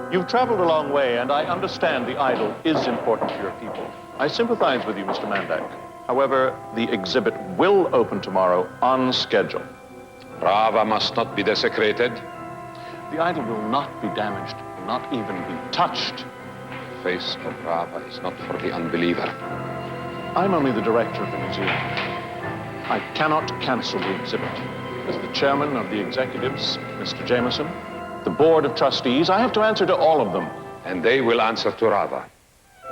You've traveled a long way, and I understand the idol is important to your people. I sympathize with you, Mr. Mandak. However, the exhibit will open tomorrow on schedule. Rava must not be desecrated. The idol will not be damaged, not even be touched. The face of Rava is not for the unbeliever. I'm only the director of the museum. I cannot cancel the exhibit. As the chairman of the executives, Mr. Jameson, the board of trustees, I have to answer to all of them. And they will answer to Rava.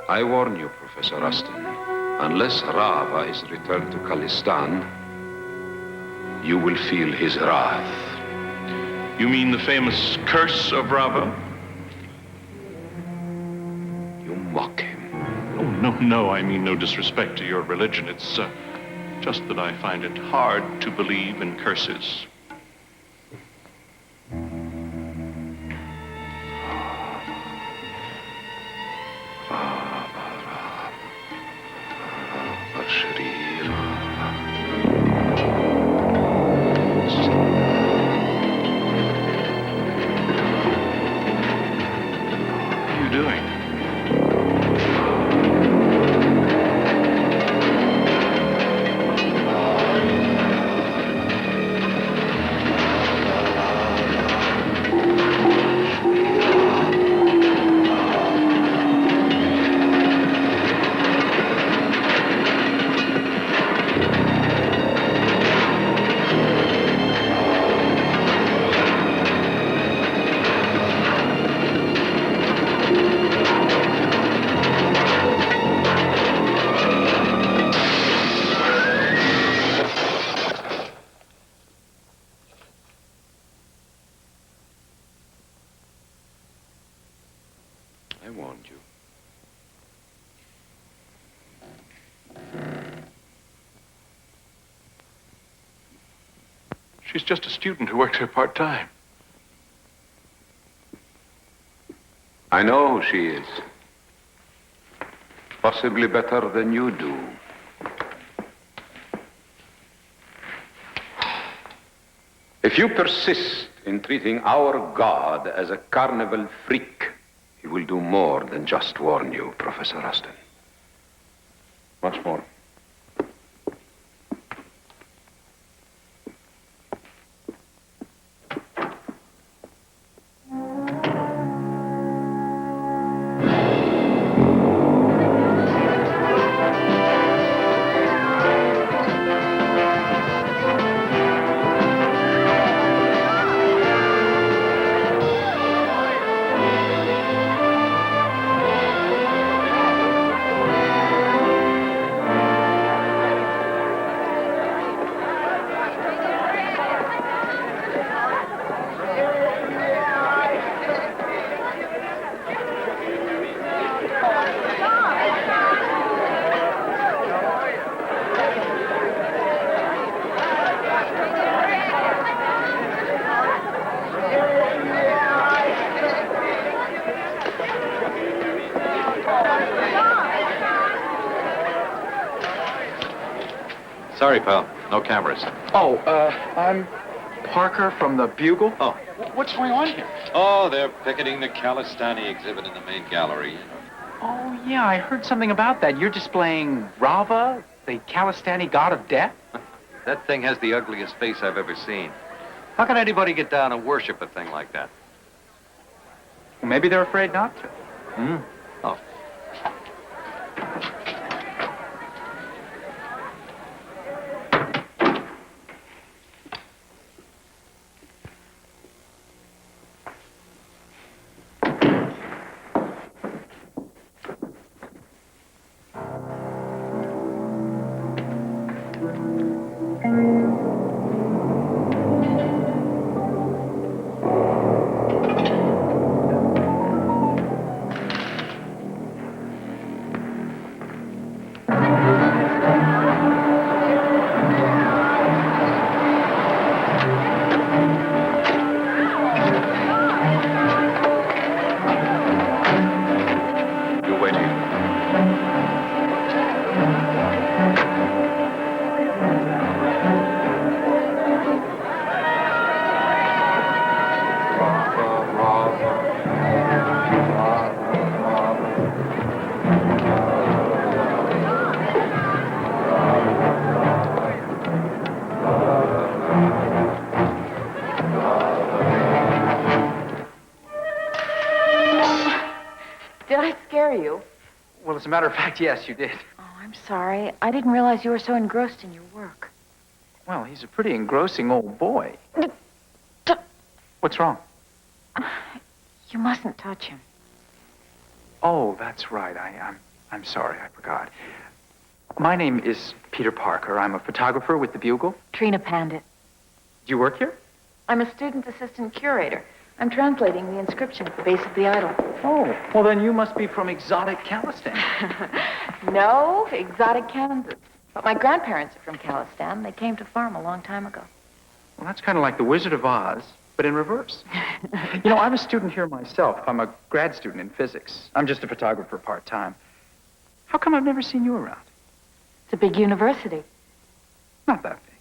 I warn you, Professor Rustin, unless Rava is returned to Khalistan, you will feel his wrath. You mean the famous curse of Rava? You mock him. Oh, no, I mean no disrespect to your religion. It's just that I find it hard to believe in curses. I warned you. She's just a student who works here part-time. I know who she is. Possibly better than you do. If you persist in treating our God as a carnival freak, he will do more than just warn you, Professor Rustin. Much more. Sorry, pal. No cameras. Oh, I'm Parker from the Bugle. Oh, What's going on here? Oh, they're picketing the Kalistani exhibit in the main gallery. Oh, yeah, I heard something about that. You're displaying Rava, the Kalistani god of death? That thing has the ugliest face I've ever seen. How can anybody get down and worship a thing like that? Well, maybe they're afraid not to. Oh. You wait here. Did I scare you? Well, as a matter of fact, yes, you did. Oh, I'm sorry. I didn't realize you were so engrossed in your work. Well, he's a pretty engrossing old boy. What's wrong? You mustn't touch him. Oh, that's right. I'm sorry, I forgot. My name is Peter Parker. I'm a photographer with the Bugle. Trina Pandit. Do you work here? I'm a student assistant curator. I'm translating the inscription at the base of the idol. Oh, well, then you must be from exotic Calistan. No, exotic Kansas. But my grandparents are from Calistan. They came to farm a long time ago. Well, that's kind of like the Wizard of Oz, but in reverse. You know, I'm a student here myself. I'm a grad student in physics. I'm just a photographer part-time. How come I've never seen you around? It's a big university. Not that big.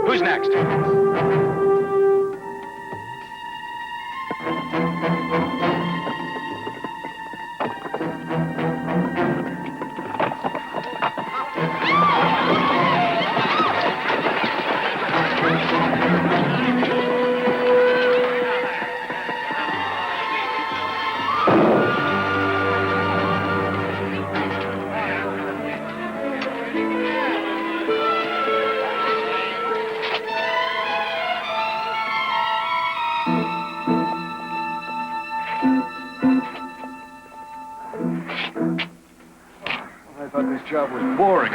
Who's next? I thought this job was boring.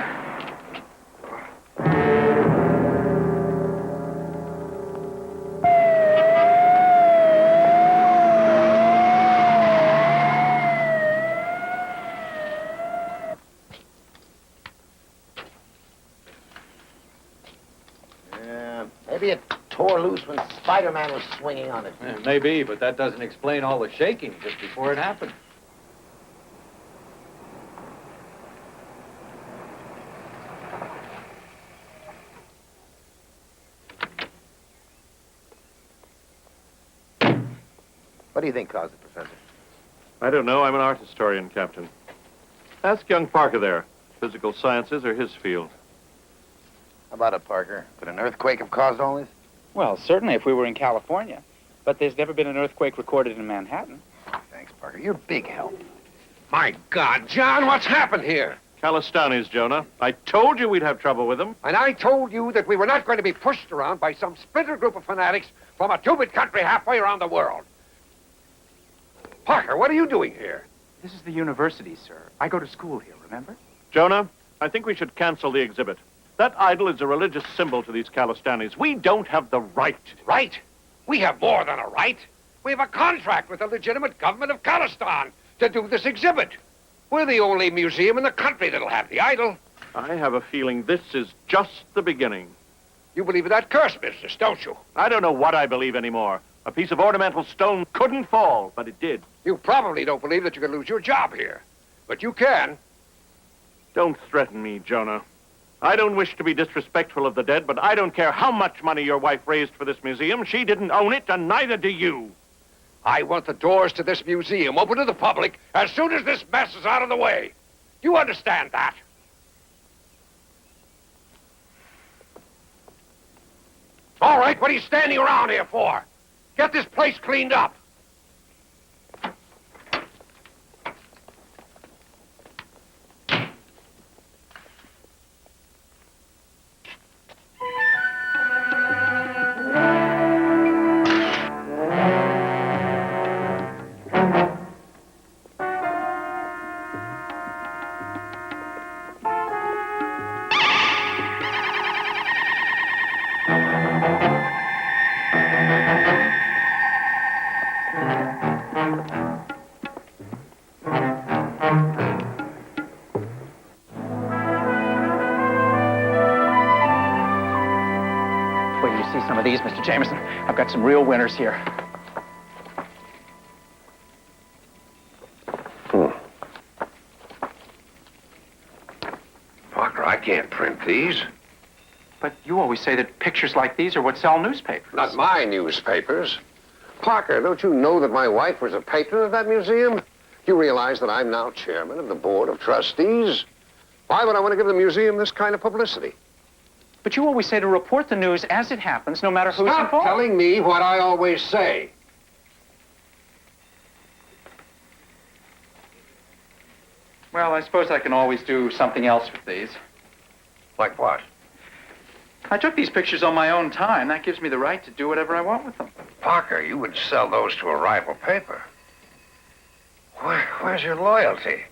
Maybe it tore tore loose when Spider-Man was swinging on it. Maybe, but that doesn't explain all the shaking just before it happened. What do you think caused it, Professor? I don't know. I'm an art historian, Captain. Ask young Parker there. Physical sciences are his field. How about it, Parker? Could an earthquake have caused all this? Well, certainly if we were in California. But there's never been an earthquake recorded in Manhattan. Thanks, Parker. You're a big help. My God, John, what's happened here? Calistanis, Jonah. I told you we'd have trouble with them. And I told you that we were not going to be pushed around by some splinter group of fanatics from a two-bit country halfway around the world. Parker, what are you doing here? This is the university, sir. I go to school here, remember? Jonah, I think we should cancel the exhibit. That idol is a religious symbol to these Calistanis. We don't have the right. Right? We have more than a right. We have a contract with the legitimate government of Calistan to do this exhibit. We're the only museum in the country that'll have the idol. I have a feeling this is just the beginning. You believe in that curse business, don't you? I don't know what I believe anymore. A piece of ornamental stone couldn't fall, but it did. You probably don't believe that you can lose your job here. But you can. Don't threaten me, Jonah. I don't wish to be disrespectful of the dead, but I don't care how much money your wife raised for this museum. She didn't own it, and neither do you. I want the doors to this museum open to the public as soon as this mess is out of the way. You understand that? All right, what are you standing around here for? Get this place cleaned up. Wait till you see some of these, Mr. Jameson. I've got some real winners here. Parker, I can't print these. But you always say that pictures like these are what sell newspapers. Not my newspapers. Parker, don't you know that my wife was a patron of that museum? You realize that I'm now chairman of the board of trustees? Why would I want to give the museum this kind of publicity? But you always say to report the news as it happens, no matter who's Stop involved. telling me what I always say. Well, I suppose I can always do something else with these. Like what? I took these pictures on my own time. That gives me the right to do whatever I want with them. Parker, you would sell those to a rival paper. Where's your loyalty?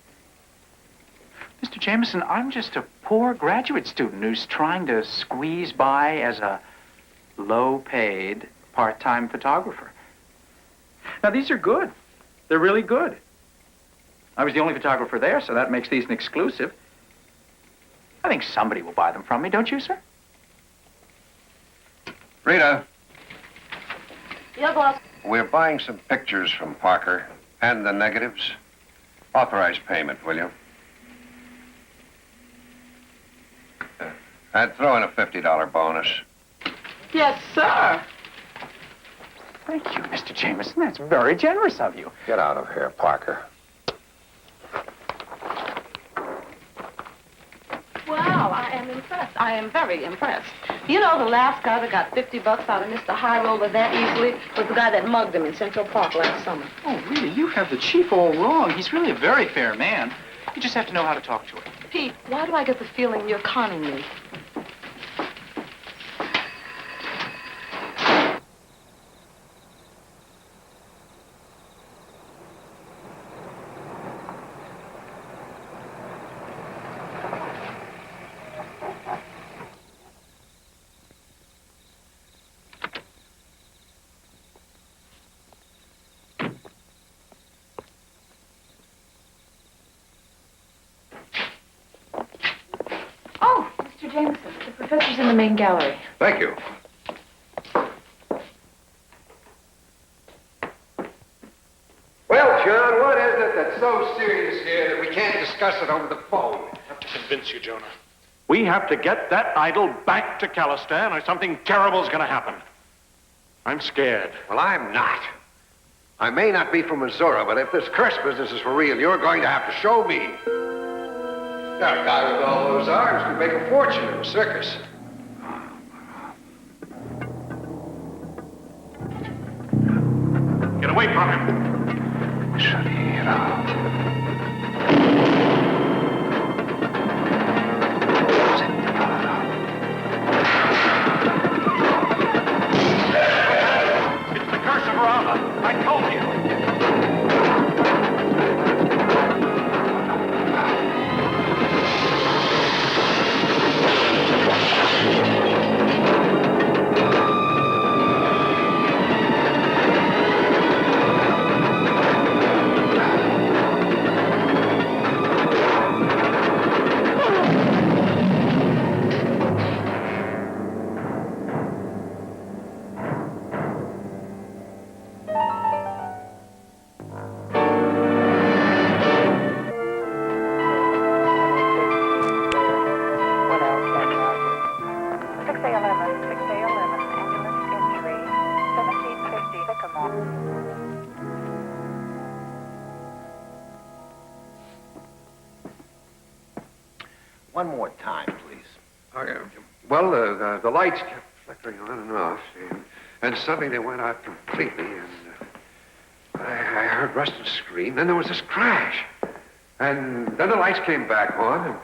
Mr. Jameson, I'm just a poor graduate student who's trying to squeeze by as a low-paid part-time photographer. Now, these are good. They're really good. I was the only photographer there, so that makes these an exclusive. I think somebody will buy them from me, don't you, sir? Rita, Yeah, boss. we're buying some pictures from Parker and the negatives. Authorize payment, will you? I'd throw in a $50 bonus. Yes, sir. Thank you, Mr. Jameson. That's very generous of you. Get out of here, Parker. Wow, I am impressed. I am very impressed. You know, the last guy that got $50 out of Mr. High Roller that easily was the guy that mugged him in Central Park last summer. Oh, really? You have the chief all wrong. He's really a very fair man. You just have to know how to talk to him. Pete, why do I get the feeling you're conning me? Oh, Mr. Jameson, the professor's in the main gallery. Thank you. What, John? What is it that's so serious here that we can't discuss it over the phone? I have to convince you, Jonah. We have to get that idol back to Calistan or something terrible's going to happen. I'm scared. Well, I'm not. I may not be from Missouri, but if this curse business is for real, you're going to have to show me. Now, a guy with all those arms could make a fortune in a circus. Get away from him. It's the curse of Rava. I told you. What else can I tell you? 6A11, 6A11, ambulance entry, 1750 Sycamore. One more time, please. Well, the lights kept flickering on and off, and suddenly they went out completely, and I heard Rustin scream. Then there was this crash. And then the lights came back on, and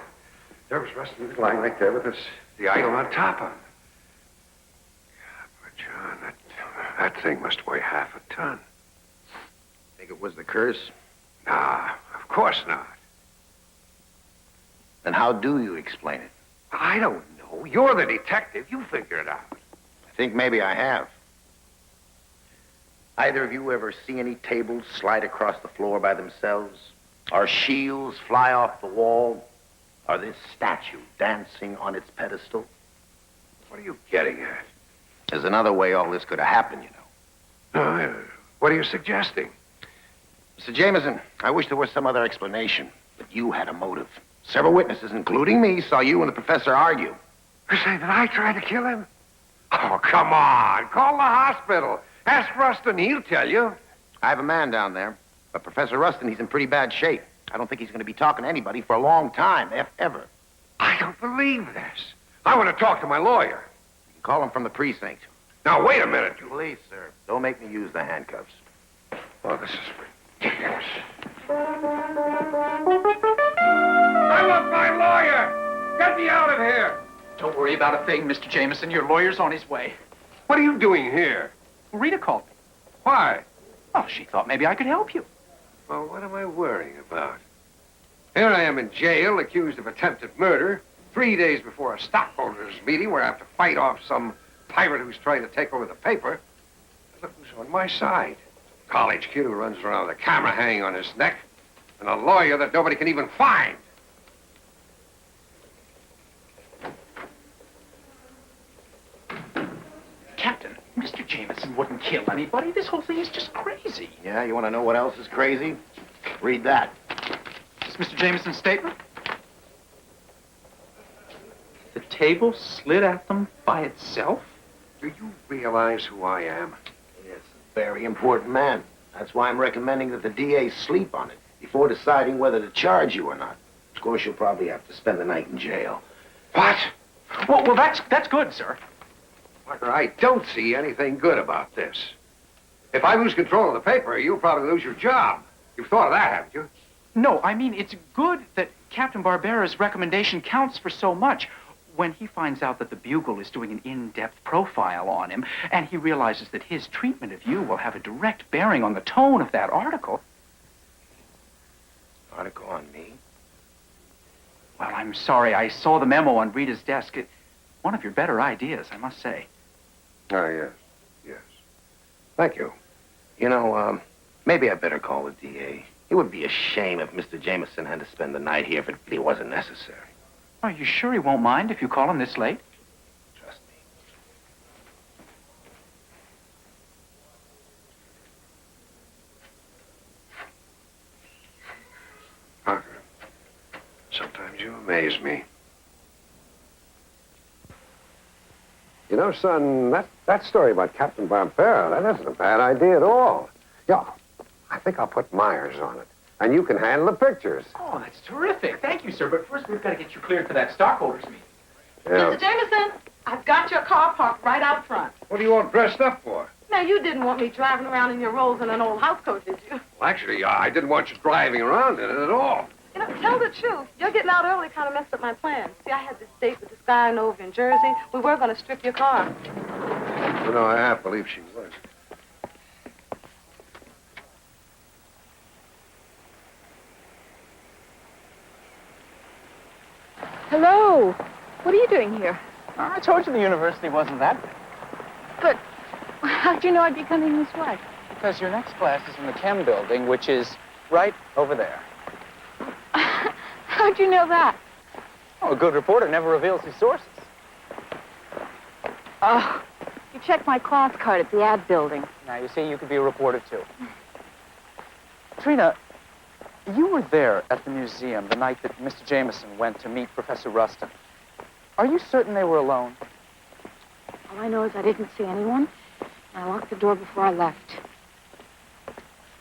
there was Rustin lying right there with the idol on top of him. But, John, that thing must weigh half a ton. Think it was the curse? Nah, of course not. Then how do you explain it? I don't know. You're the detective. You figure it out. I think maybe I have. Either of you ever see any tables slide across the floor by themselves? Or shields fly off the wall? Or this statue dancing on its pedestal? What are you getting at? There's another way all this could have happened, you know. No, what are you suggesting? Mr. Jameson, I wish there was some other explanation, but you had a motive. Several witnesses, including me, saw you and the professor argue. You're saying that I tried to kill him? Oh, come on. Call the hospital. Ask Rustin. He'll tell you. I have a man down there, but Professor Rustin, he's in pretty bad shape. I don't think he's going to be talking to anybody for a long time, if ever. I don't believe this. I want to talk to my lawyer. You can call him from the precinct. Now, wait a minute. Please, sir. Don't make me use the handcuffs. Oh, this is ridiculous. I want my lawyer. Get me out of here. Don't worry about a thing, Mr. Jameson. Your lawyer's on his way. What are you doing here? Rita called me. Why? Oh, she thought maybe I could help you. Well, what am I worrying about? Here I am in jail, accused of attempted murder, 3 days before a stockholders' meeting where I have to fight off some pirate who's trying to take over the paper. Look who's on my side. College kid who runs around with a camera hanging on his neck, and a lawyer that nobody can even find. Captain, Mr. Jameson wouldn't kill anybody. This whole thing is just crazy. Yeah, you want to know what else is crazy? Read that. Is Mr. Jameson's statement? The table slid at them by itself? Do you realize who I am? Yes, a very important man. That's why I'm recommending that the DA sleep on it before deciding whether to charge you or not. Of course, you'll probably have to spend the night in jail. What? Well, that's good, sir. Parker, I don't see anything good about this. If I lose control of the paper, you'll probably lose your job. You've thought of that, haven't you? No, I mean, it's good that Captain Barbera's recommendation counts for so much. When he finds out that the Bugle is doing an in-depth profile on him, and he realizes that his treatment of you will have a direct bearing on the tone of that article. Article on me? Well, I'm sorry. I saw the memo on Rita's desk. It's one of your better ideas, I must say. Oh, yes. Yes. Thank you. You know, maybe I better call the DA. It would be a shame if Mr. Jameson had to spend the night here if it really wasn't necessary. Are you sure he won't mind if you call him this late? Trust me. amaze me. You know, son, that story about Captain Barbera, that isn't a bad idea at all. Yeah, I think I'll put Myers on it. And you can handle the pictures. Oh, that's terrific. Thank you, sir. But first, we've got to get you cleared for that stockholders meeting. Mr. Jameson, I've got your car parked right out front. What do you want dressed up for? Now, you didn't want me driving around in your rolls in an old housecoat, did you? Well, actually, I didn't want you driving around in it at all. You know, tell the truth. Your getting out early kind of messed up my plans. See, I had this date with this guy I know over in Jersey. We were going to strip your car. You know, I half believe she was. Hello. What are you doing here? I told you the university wasn't that bad. But how'd you know I'd be coming this way? Because your next class is in the chem building, which is right over there. How'd you know that? Oh, a good reporter never reveals his sources. Oh, you checked my class card at the ad building. Now, you see, you could be a reporter, too. Trina, you were there at the museum the night that Mr. Jameson went to meet Professor Rustin. Are you certain they were alone? All I know is I didn't see anyone, and I locked the door before I left.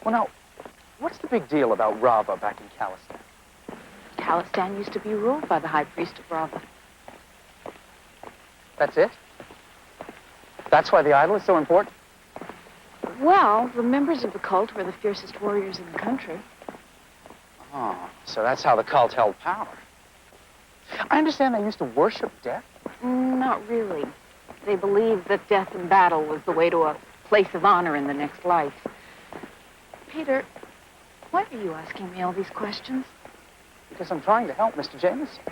Well, now, what's the big deal about Rava back in Calistan? Calistan used to be ruled by the high priest of Rava. That's it? That's why the idol is so important? Well, the members of the cult were the fiercest warriors in the country. Oh, so that's how the cult held power. I understand they used to worship death. Not really. They believed that death in battle was the way to a place of honor in the next life. Peter, why are you asking me all these questions? Because I'm trying to help Mr. Jameson.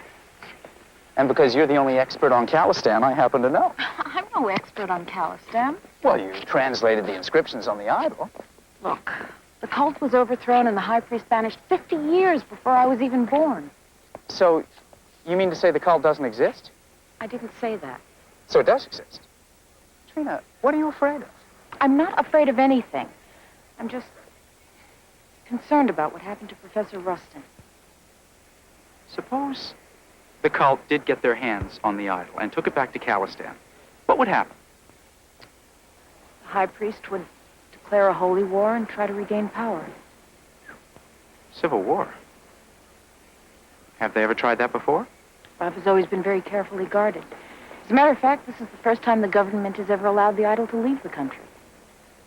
And because you're the only expert on Calistan I happen to know. I'm no expert on Calistan. Well, you translated the inscriptions on the idol. Look, the cult was overthrown and the high priest banished 50 years before I was even born. So, you mean to say the cult doesn't exist? I didn't say that. So it does exist. Trina, what are you afraid of? I'm not afraid of anything. I'm just concerned about what happened to Professor Rustin. Suppose the cult did get their hands on the idol and took it back to Calistan. What would happen? The high priest would declare a holy war and try to regain power. Civil war? Have they ever tried that before? Rava's always been very carefully guarded. As a matter of fact, this is the first time the government has ever allowed the idol to leave the country.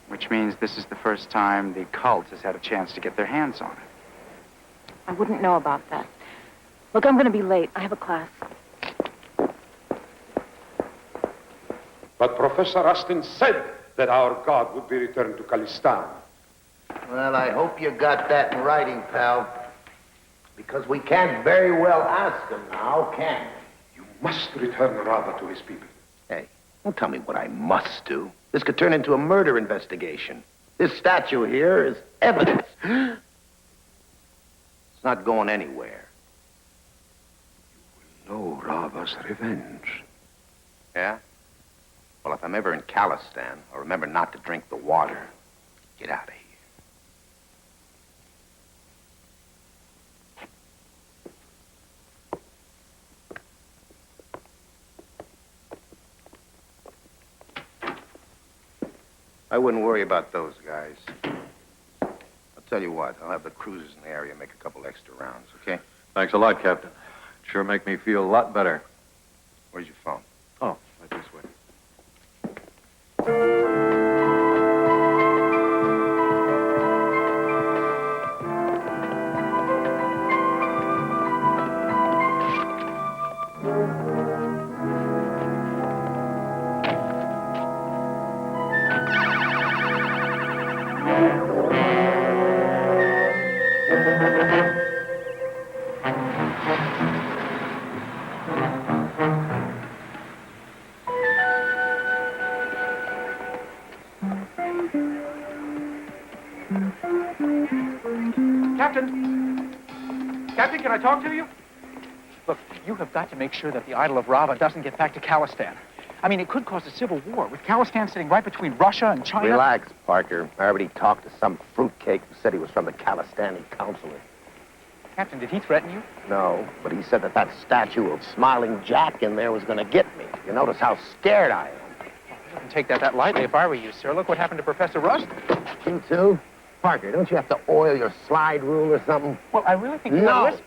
Which means this is the first time the cult has had a chance to get their hands on it. I wouldn't know about that. Look, I'm going to be late. I have a class. But Professor Rustin said that our God would be returned to Calistan. Well, I hope you got that in writing, pal. Because we can't very well ask him now, can we? You must return Rava to his people. Hey, don't tell me what I must do. This could turn into a murder investigation. This statue here is evidence. It's not going anywhere. No Rava's revenge. Yeah? Well, if I'm ever in Calistan, I'll remember not to drink the water. Get out of here. I wouldn't worry about those guys. I'll tell you what, I'll have the cruisers in the area make a couple extra rounds, okay? Thanks a lot, Captain. Sure make me feel a lot better. Where's your phone? Oh, right this way. Captain! Captain, can I talk to you? Look, you have got to make sure that the idol of Rava doesn't get back to Calistan. I mean, it could cause a civil war, with Calistan sitting right between Russia and China. Relax, Parker. I already talked to some fruitcake who said he was from the Calistani consulate. Captain, did he threaten you? No, but he said that statue of Smiling Jack in there was going to get me. You notice how scared I am. I wouldn't take that lightly if I were you, sir. Look what happened to Professor Rust. You too? Parker, don't you have to oil your slide rule or something? Well, I really think you No. ought to listen.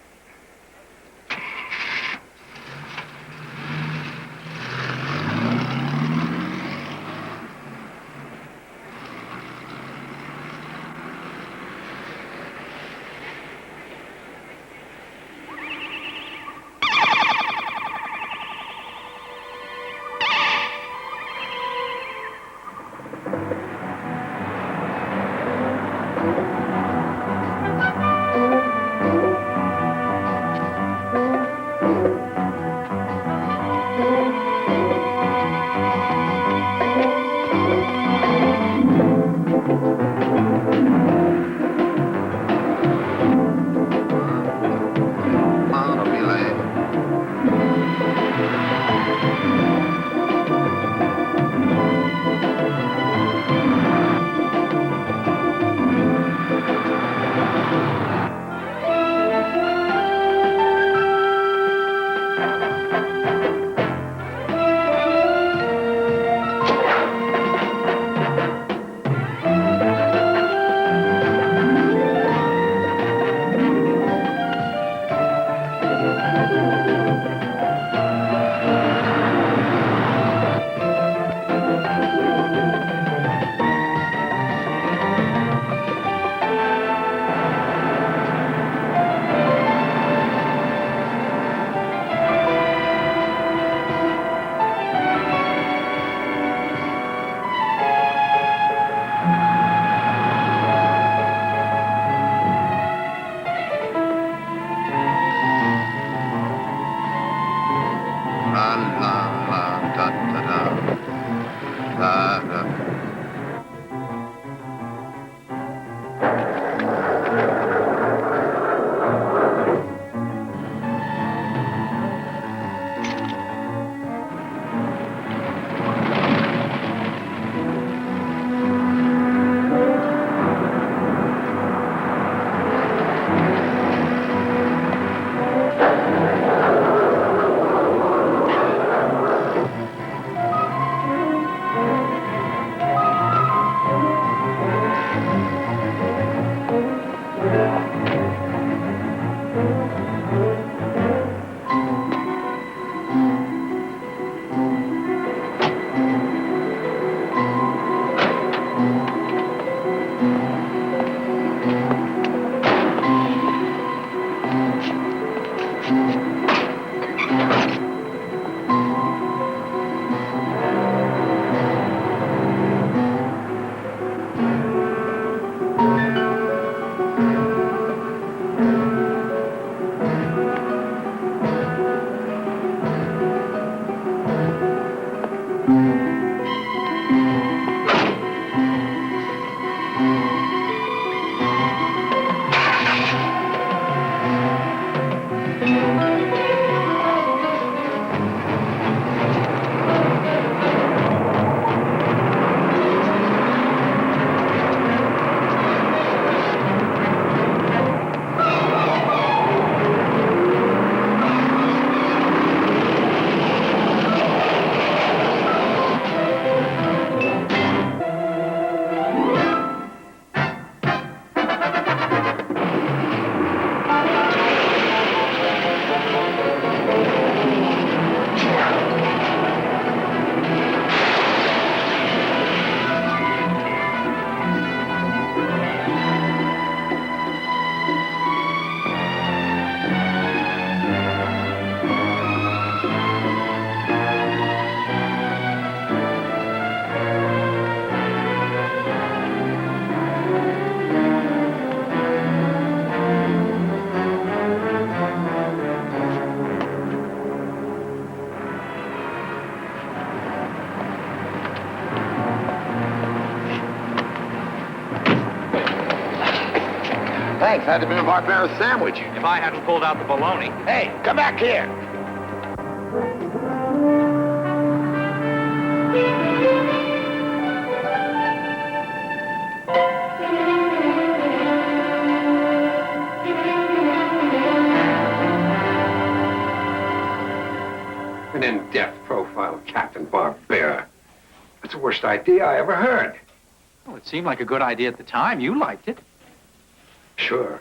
Thanks. Had to be a barbarian sandwich. If I hadn't pulled out the bologna. Hey, come back here. profile of Captain Barbera. That's the worst idea I ever heard. Well, it seemed like a good idea at the time. You liked it. Sure.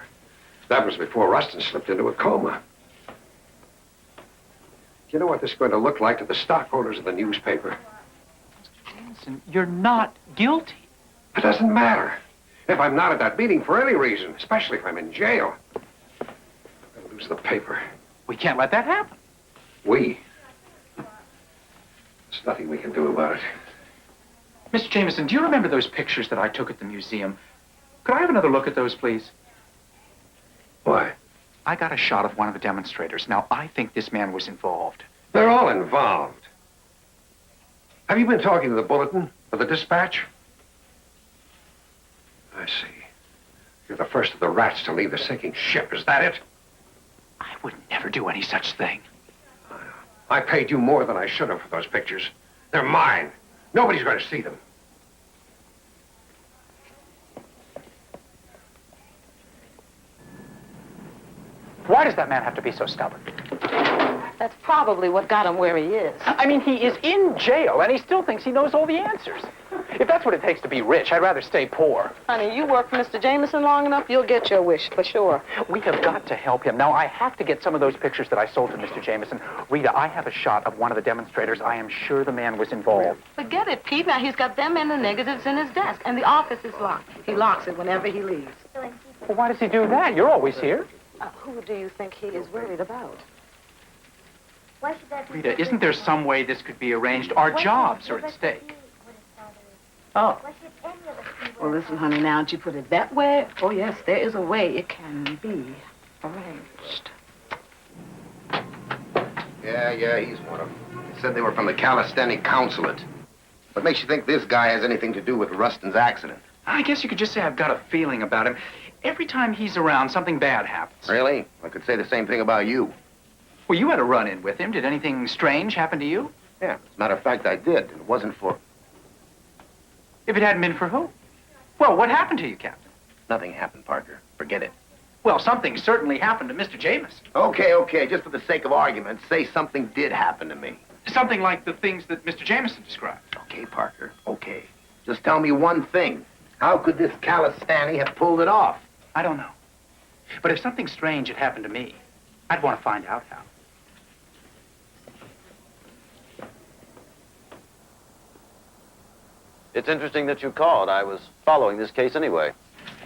That was before Rustin slipped into a coma. Do you know what this is going to look like to the stockholders of the newspaper? Jameson, you're not guilty. It doesn't matter. If I'm not at that meeting for any reason, especially if I'm in jail, I'll lose the paper. We can't let that happen. We? There's nothing we can do about it. Mr. Jameson, do you remember those pictures that I took at the museum? Could I have another look at those, please? Why? I got a shot of one of the demonstrators. Now, I think this man was involved. They're all involved. Have you been talking to the Bulletin or the Dispatch? I see. You're the first of the rats to leave the sinking ship. Is that it? I would never do any such thing. I paid you more than I should have for those pictures. They're mine. Nobody's going to see them. Why does that man have to be so stubborn? That's probably what got him where he is. I mean, he is in jail, and he still thinks he knows all the answers. If that's what it takes to be rich, I'd rather stay poor. Honey, you work for Mr. Jameson long enough, you'll get your wish, for sure. We have got to help him. Now, I have to get some of those pictures that I sold to Mr. Jameson. Rita, I have a shot of one of the demonstrators. I am sure the man was involved. Forget it, Pete. Now, he's got them and the negatives in his desk, and the office is locked. He locks it whenever he leaves. Well, why does he do that? You're always here. Who do you think he is worried about? Rita, isn't there some way this could be arranged? Our jobs are at stake. Oh. Well, listen, honey, now that you put it that way, oh, yes, there is a way it can be arranged. Yeah, he's one of them. He said they were from the Calisthenic Consulate. What makes you think this guy has anything to do with Rustin's accident? I guess you could just say I've got a feeling about him. Every time he's around, something bad happens. Really? I could say the same thing about you. Well, you had a run-in with him. Did anything strange happen to you? Yeah, as a matter of fact, I did. It wasn't for... If it hadn't been for who? Well, what happened to you, Captain? Nothing happened, Parker. Forget it. Well, something certainly happened to Mr. Jameson. Okay. Just for the sake of argument, say something did happen to me. Something like the things that Mr. Jameson described. Okay, Parker, okay. Just tell me one thing. How could this Calistani have pulled it off? I don't know. But if something strange had happened to me, I'd want to find out how. It's interesting that you called. I was following this case anyway.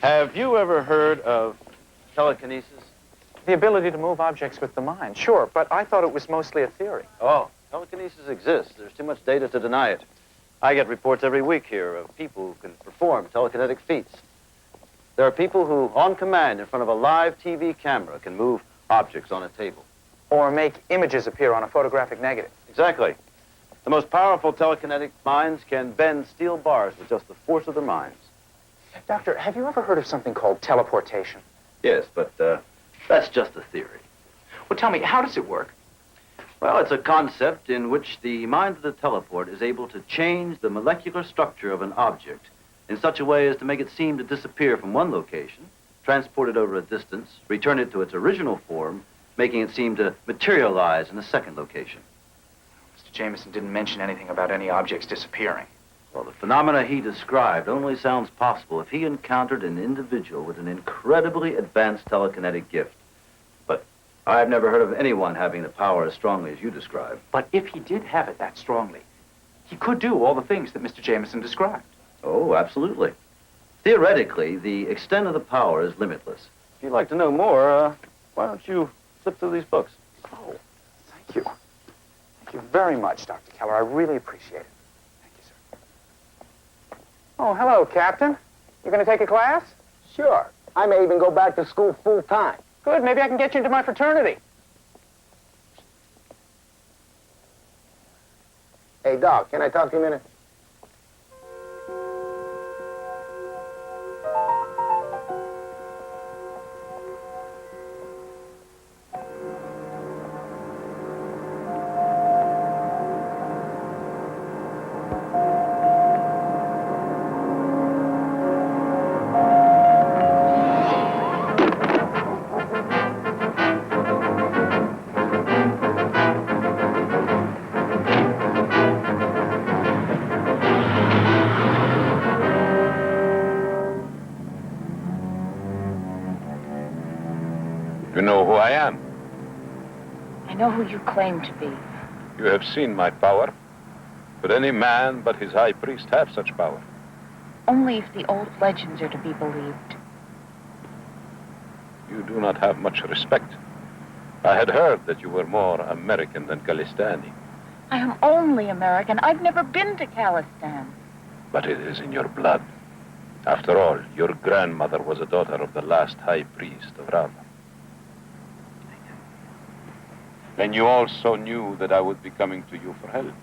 Have you ever heard of telekinesis? The ability to move objects with the mind, sure, but I thought it was mostly a theory. Oh, telekinesis exists. There's too much data to deny it. I get reports every week here of people who can perform telekinetic feats. There are people who, on command, in front of a live TV camera, can move objects on a table. Or make images appear on a photographic negative. Exactly. The most powerful telekinetic minds can bend steel bars with just the force of their minds. Doctor, have you ever heard of something called teleportation? Yes, but that's just a theory. Well, tell me, how does it work? Well, it's a concept in which the mind of the teleport is able to change the molecular structure of an object in such a way as to make it seem to disappear from one location, transport it over a distance, return it to its original form, making it seem to materialize in a second location. Mr. Jameson didn't mention anything about any objects disappearing. Well, the phenomena he described only sounds possible if he encountered an individual with an incredibly advanced telekinetic gift. But I've never heard of anyone having the power as strongly as you describe. But if he did have it that strongly, he could do all the things that Mr. Jameson described. Oh, absolutely. Theoretically, the extent of the power is limitless. If you'd like to know more, why don't you flip through these books? Oh, thank you. Thank you very much, Dr. Keller. I really appreciate it. Thank you, sir. Oh, hello, Captain. You going to take a class? Sure. I may even go back to school full time. Good. Maybe I can get you into my fraternity. Hey, Doc, can I talk to you a minute? know who you claim to be. You have seen my power. Could any man but his high priest have such power? Only if the old legends are to be believed. You do not have much respect. I had heard that you were more American than Kalistani. I am only American. I've never been to Khalistan. But it is in your blood. After all, your grandmother was a daughter of the last high priest of Rava. Then you also knew that I would be coming to you for help.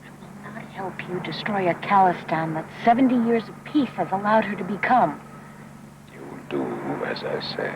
I will not help you destroy a Khalistan that 70 years of peace has allowed her to become. You will do as I say.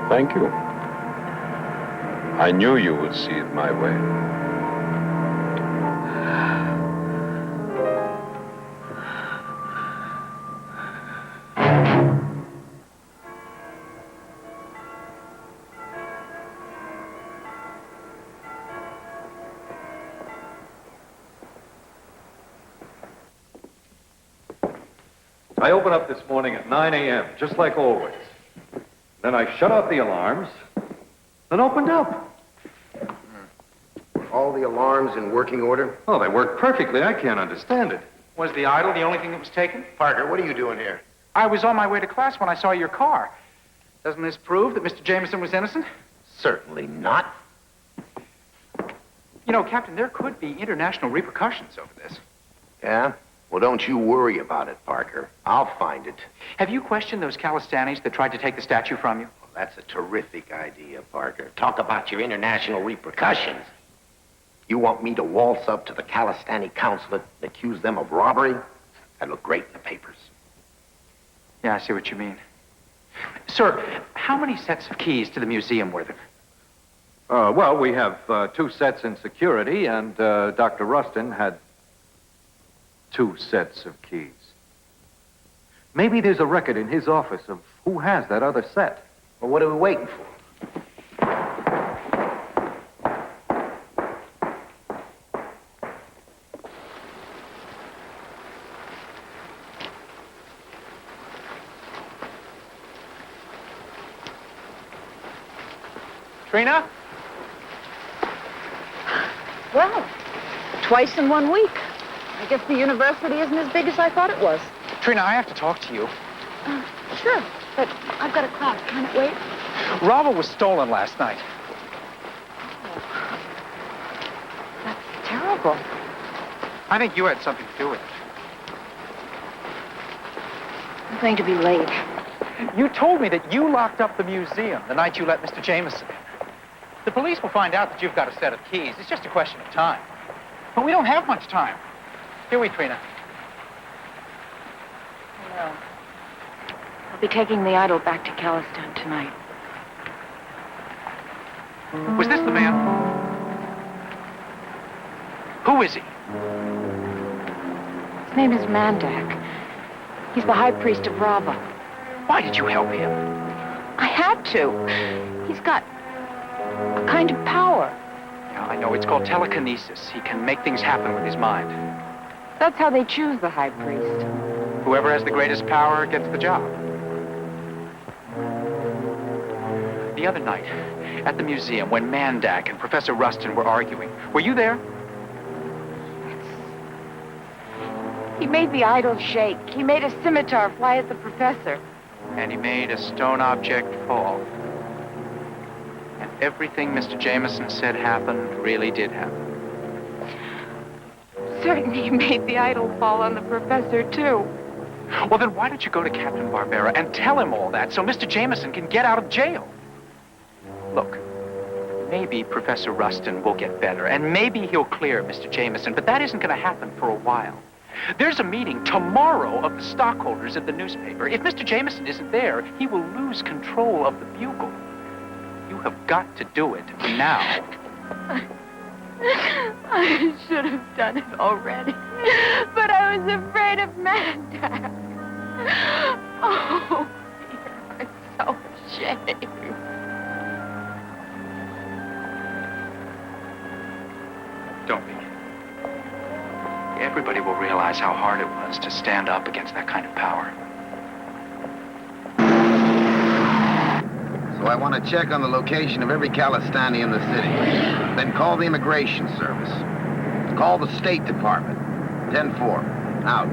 Thank you. I knew you would see it my way. I opened up this morning at 9 a.m., just like always. Then I shut off the alarms, then opened up. Were all the alarms in working order? Oh, they work perfectly. I can't understand it. Was the idol the only thing that was taken? Parker, what are you doing here? I was on my way to class when I saw your car. Doesn't this prove that Mr. Jameson was innocent? Certainly not. You know, Captain, there could be international repercussions over this. Yeah? Well, don't you worry about it, Parker. I'll find it. Have you questioned those Khalistanis that tried to take the statue from you? Well, that's a terrific idea, Parker. Talk about your international repercussions. You want me to waltz up to the Khalistani consulate and accuse them of robbery? That'd look great in the papers. Yeah, I see what you mean. Sir, how many sets of keys to the museum were there? Well, we have 2 sets in security, and Dr. Rustin had 2 sets of keys. Maybe there's a record in his office of who has that other set. Well, what are we waiting for? Trina? Well, twice in 1 week. I guess the university isn't as big as I thought it was. Trina, I have to talk to you. Sure, but I've got a class. Can it wait? Rava was stolen last night. That's terrible. I think you had something to do with it. I'm going to be late. You told me that you locked up the museum the night you let Mr. Jameson in. The police will find out that you've got a set of keys. It's just a question of time. But we don't have much time. Here we, Trina. No. I'll be taking the idol back to Khalistan tonight. Was this the man? Who is he? His name is Mandak. He's the high priest of Rava. Why did you help him? I had to. He's got a kind of power. Yeah, I know. It's called telekinesis. He can make things happen with his mind. That's how they choose the high priest. Whoever has the greatest power gets the job. The other night, at the museum, when Mandak and Professor Rustin were arguing, were you there? He made the idol shake. He made a scimitar fly at the professor. And he made a stone object fall. And everything Mr. Jameson said happened really did happen. Certainly he made the idol fall on the professor, too. Well, then why don't you go to Captain Barbera and tell him all that so Mr. Jameson can get out of jail? Look, maybe Professor Rustin will get better, and maybe he'll clear Mr. Jameson, but that isn't going to happen for a while. There's a meeting tomorrow of the stockholders of the newspaper. If Mr. Jameson isn't there, he will lose control of the Bugle. You have got to do it now. I should have done it already, but I was afraid of Mandak. Oh, Peter, I'm so ashamed. Don't be. Everybody will realize how hard it was to stand up against that kind of power. So I want to check on the location of every Calistani in the city. Then call the Immigration Service. Call the State Department. 10-4. Out.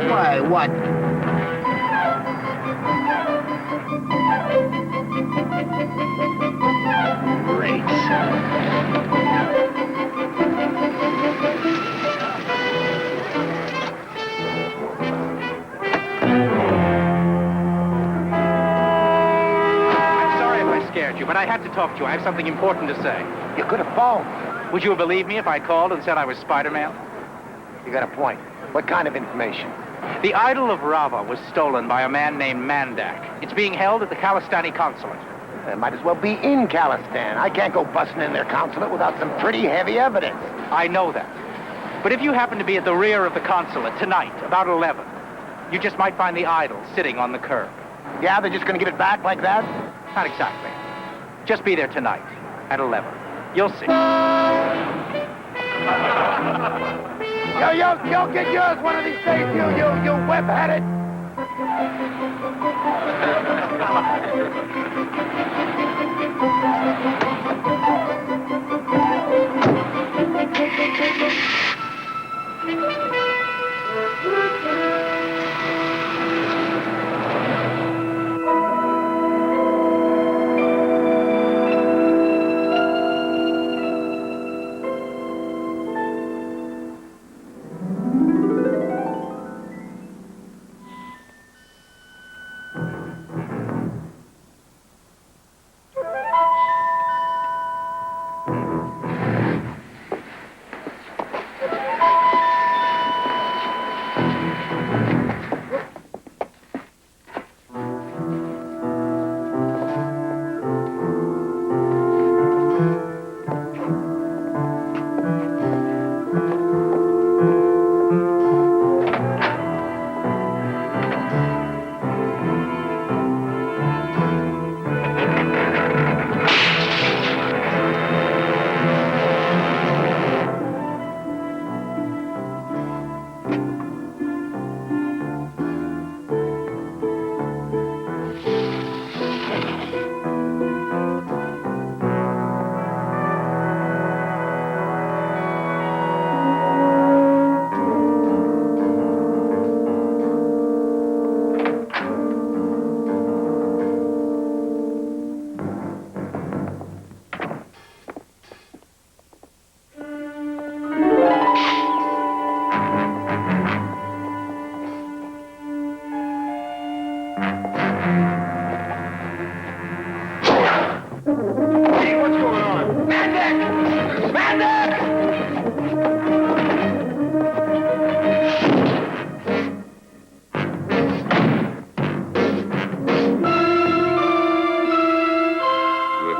Why, what? But I had to talk to you. I have something important to say. You could have phoned. Would you have believed me if I called and said I was Spider-Man? You got a point. What kind of information? The idol of Rava was stolen by a man named Mandak. It's being held at the Calistani consulate. It might as well be in Calistan. I can't go busting in their consulate without some pretty heavy evidence. I know that. But if you happen to be at the rear of the consulate tonight, about 11, you just might find the idol sitting on the curb. Yeah, they're just going to give it back like that? Not exactly. Just be there tonight at 11. You'll see. You'll get yours one of these days, you whip-headed.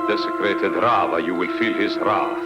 Desecrated Rava, you will feel his wrath.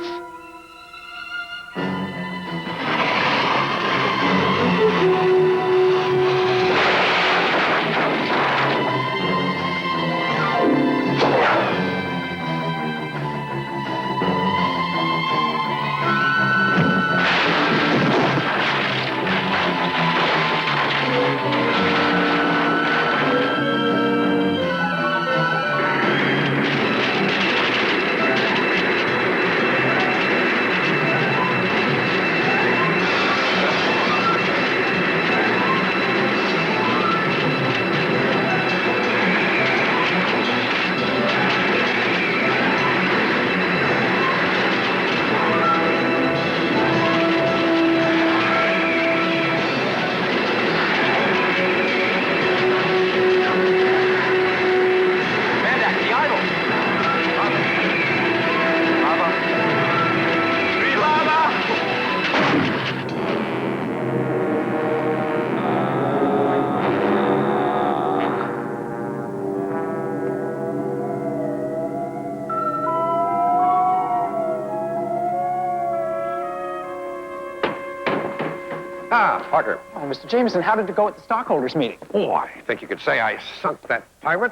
Yeah, Parker. Oh, Mr. Jameson, how did it go at the stockholders' meeting? Oh, I think you could say I sunk that pirate.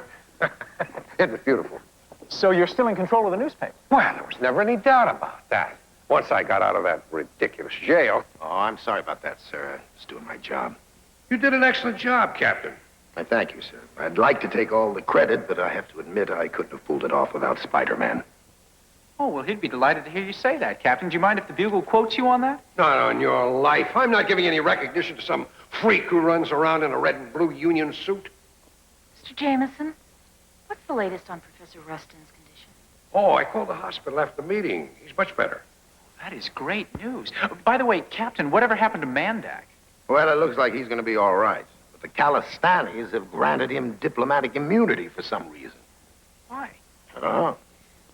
It was beautiful. So you're still in control of the newspaper? Well, there was never any doubt about that. Once I got out of that ridiculous jail. Oh, I'm sorry about that, sir. I was doing my job. You did an excellent job, Captain. I thank you, sir. I'd like to take all the credit, but I have to admit I couldn't have pulled it off without Spider-Man. Oh, well, he'd be delighted to hear you say that, Captain. Do you mind if the Bugle quotes you on that? Not on your life. I'm not giving any recognition to some freak who runs around in a red and blue union suit. Mr. Jameson, what's the latest on Professor Rustin's condition? Oh, I called the hospital after the meeting. He's much better. That is great news. By the way, Captain, whatever happened to Mandak? Well, it looks like he's going to be all right. But the Calistanis have granted him diplomatic immunity for some reason. Why? I don't know.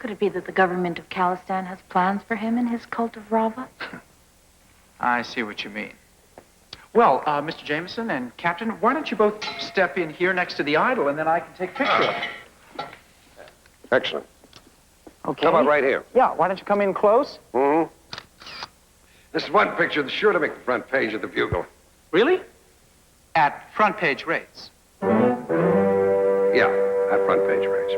Could it be that the government of Calistan has plans for him and his cult of Rava? I see what you mean. Well, Mr. Jameson and Captain, why don't you both step in here next to the idol, and then I can take a picture of it. Excellent. Okay. How about right here? Yeah, why don't you come in close? Mm-hmm. This is one picture that's sure to make the front page of the Bugle. Really? At front page rates. Yeah, at front page rates.